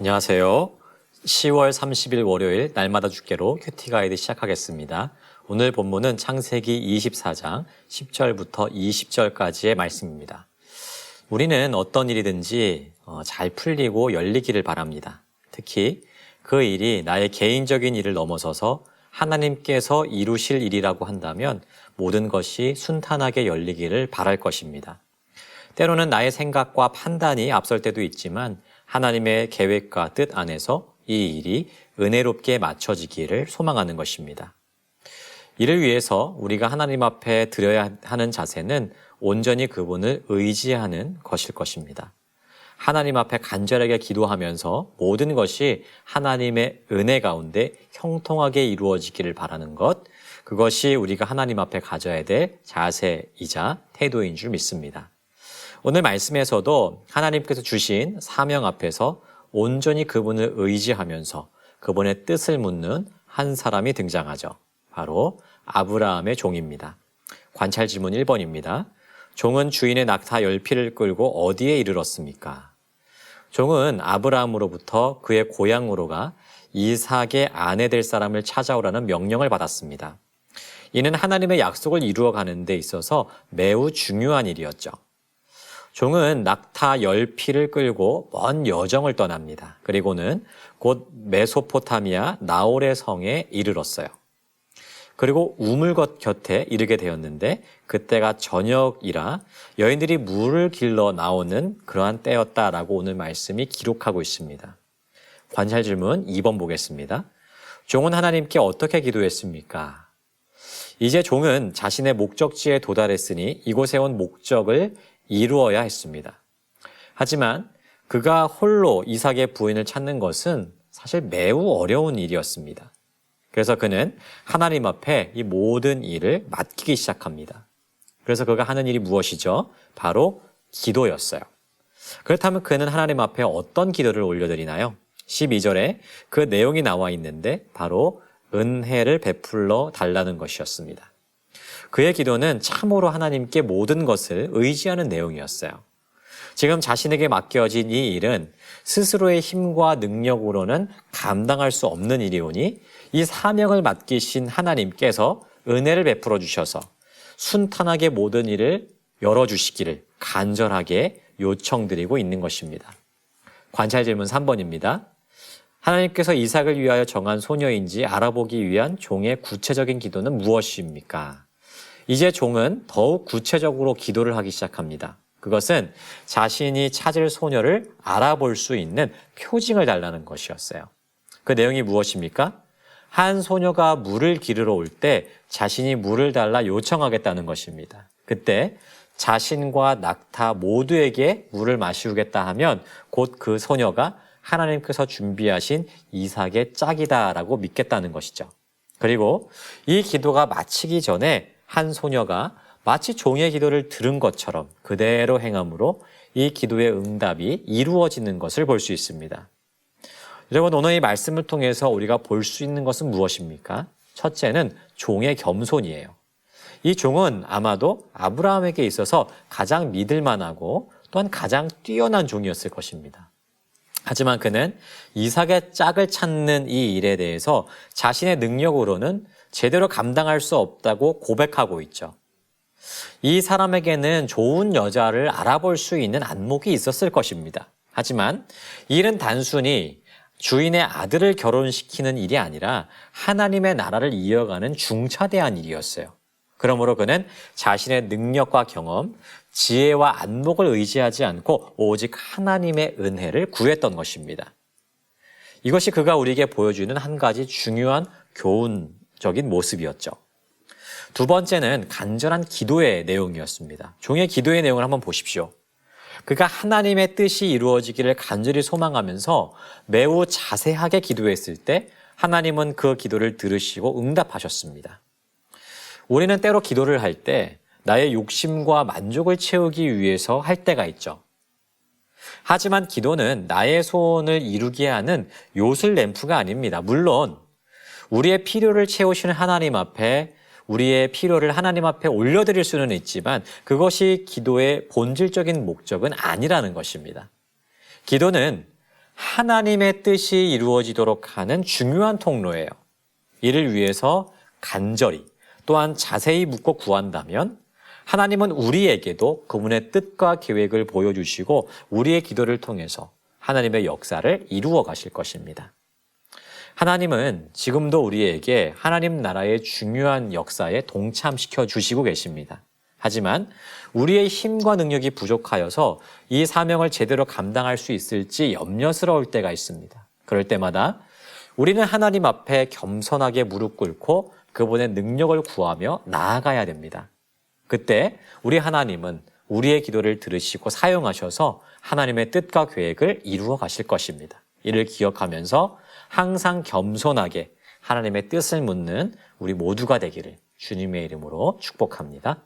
안녕하세요. 10월 30일 월요일 날마다 죽게로 큐티 가이드 시작하겠습니다. 오늘 본문은 창세기 24장 10절부터 20절까지의 말씀입니다. 우리는 어떤 일이든지 잘 풀리고 열리기를 바랍니다. 특히 그 일이 나의 개인적인 일을 넘어서서 하나님께서 이루실 일이라고 한다면 모든 것이 순탄하게 열리기를 바랄 것입니다. 때로는 나의 생각과 판단이 앞설 때도 있지만 하나님의 계획과 뜻 안에서 이 일이 은혜롭게 맞춰지기를 소망하는 것입니다. 이를 위해서 우리가 하나님 앞에 드려야 하는 자세는 온전히 그분을 의지하는 것일 것입니다. 하나님 앞에 간절하게 기도하면서 모든 것이 하나님의 은혜 가운데 형통하게 이루어지기를 바라는 것, 그것이 우리가 하나님 앞에 가져야 될 자세이자 태도인 줄 믿습니다. 오늘 말씀에서도 하나님께서 주신 사명 앞에서 온전히 그분을 의지하면서 그분의 뜻을 묻는 한 사람이 등장하죠. 바로 아브라함의 종입니다. 관찰 질문 1번입니다. 종은 주인의 낙타 10피를 끌고 어디에 이르렀습니까? 종은 아브라함으로부터 그의 고향으로가 이삭의 아내 될 사람을 찾아오라는 명령을 받았습니다. 이는 하나님의 약속을 이루어가는 데 있어서 매우 중요한 일이었죠. 종은 낙타 10피를 끌고 먼 여정을 떠납니다. 그리고는 곧 메소포타미아 나홀의 성에 이르렀어요. 그리고 우물것 곁에 이르게 되었는데 그때가 저녁이라 여인들이 물을 길러 나오는 그러한 때였다라고 오늘 말씀이 기록하고 있습니다. 관찰 질문 2번 보겠습니다. 종은 하나님께 어떻게 기도했습니까? 이제 종은 자신의 목적지에 도달했으니 이곳에 온 목적을 이루어야 했습니다. 하지만 그가 홀로 이삭의 부인을 찾는 것은 사실 매우 어려운 일이었습니다. 그래서 그는 하나님 앞에 이 모든 일을 맡기기 시작합니다. 그래서 그가 하는 일이 무엇이죠? 바로 기도였어요. 그렇다면 그는 하나님 앞에 어떤 기도를 올려드리나요? 12절에 그 내용이 나와 있는데 바로 은혜를 베풀러 달라는 것이었습니다. 그의 기도는 참으로 하나님께 모든 것을 의지하는 내용이었어요. 지금 자신에게 맡겨진 이 일은 스스로의 힘과 능력으로는 감당할 수 없는 일이오니 이 사명을 맡기신 하나님께서 은혜를 베풀어 주셔서 순탄하게 모든 일을 열어주시기를 간절하게 요청드리고 있는 것입니다. 관찰 질문 3번입니다. 하나님께서 이삭을 위하여 정한 소녀인지 알아보기 위한 종의 구체적인 기도는 무엇입니까? 이제 종은 더욱 구체적으로 기도를 하기 시작합니다. 그것은 자신이 찾을 소녀를 알아볼 수 있는 표징을 달라는 것이었어요. 그 내용이 무엇입니까? 한 소녀가 물을 기르러 올 때 자신이 물을 달라 요청하겠다는 것입니다. 그때 자신과 낙타 모두에게 물을 마시우겠다 하면 곧 그 소녀가 하나님께서 준비하신 이삭의 짝이다라고 믿겠다는 것이죠. 그리고 이 기도가 마치기 전에 한 소녀가 마치 종의 기도를 들은 것처럼 그대로 행함으로 이 기도의 응답이 이루어지는 것을 볼 수 있습니다. 여러분, 오늘 이 말씀을 통해서 우리가 볼 수 있는 것은 무엇입니까? 첫째는 종의 겸손이에요. 이 종은 아마도 아브라함에게 있어서 가장 믿을 만하고 또한 가장 뛰어난 종이었을 것입니다. 하지만 그는 이삭의 짝을 찾는 이 일에 대해서 자신의 능력으로는 제대로 감당할 수 없다고 고백하고 있죠. 이 사람에게는 좋은 여자를 알아볼 수 있는 안목이 있었을 것입니다. 하지만 이 일은 단순히 주인의 아들을 결혼시키는 일이 아니라 하나님의 나라를 이어가는 중차대한 일이었어요. 그러므로 그는 자신의 능력과 경험, 지혜와 안목을 의지하지 않고 오직 하나님의 은혜를 구했던 것입니다. 이것이 그가 우리에게 보여주는 한 가지 중요한 교훈적인 모습이었죠. 두 번째는 간절한 기도의 내용이었습니다. 종의 기도의 내용을 한번 보십시오. 그가 하나님의 뜻이 이루어지기를 간절히 소망하면서 매우 자세하게 기도했을 때 하나님은 그 기도를 들으시고 응답하셨습니다. 우리는 때로 기도를 할 때 나의 욕심과 만족을 채우기 위해서 할 때가 있죠. 하지만 기도는 나의 소원을 이루게 하는 요술 램프가 아닙니다. 물론 우리의 필요를 채우시는 하나님 앞에 우리의 필요를 하나님 앞에 올려드릴 수는 있지만 그것이 기도의 본질적인 목적은 아니라는 것입니다. 기도는 하나님의 뜻이 이루어지도록 하는 중요한 통로예요. 이를 위해서 간절히 또한 자세히 묻고 구한다면 하나님은 우리에게도 그분의 뜻과 계획을 보여주시고 우리의 기도를 통해서 하나님의 역사를 이루어 가실 것입니다. 하나님은 지금도 우리에게 하나님 나라의 중요한 역사에 동참시켜 주시고 계십니다. 하지만 우리의 힘과 능력이 부족하여서 이 사명을 제대로 감당할 수 있을지 염려스러울 때가 있습니다. 그럴 때마다 우리는 하나님 앞에 겸손하게 무릎 꿇고 그분의 능력을 구하며 나아가야 됩니다. 그때 우리 하나님은 우리의 기도를 들으시고 사용하셔서 하나님의 뜻과 계획을 이루어 가실 것입니다. 이를 기억하면서 항상 겸손하게 하나님의 뜻을 묻는 우리 모두가 되기를 주님의 이름으로 축복합니다.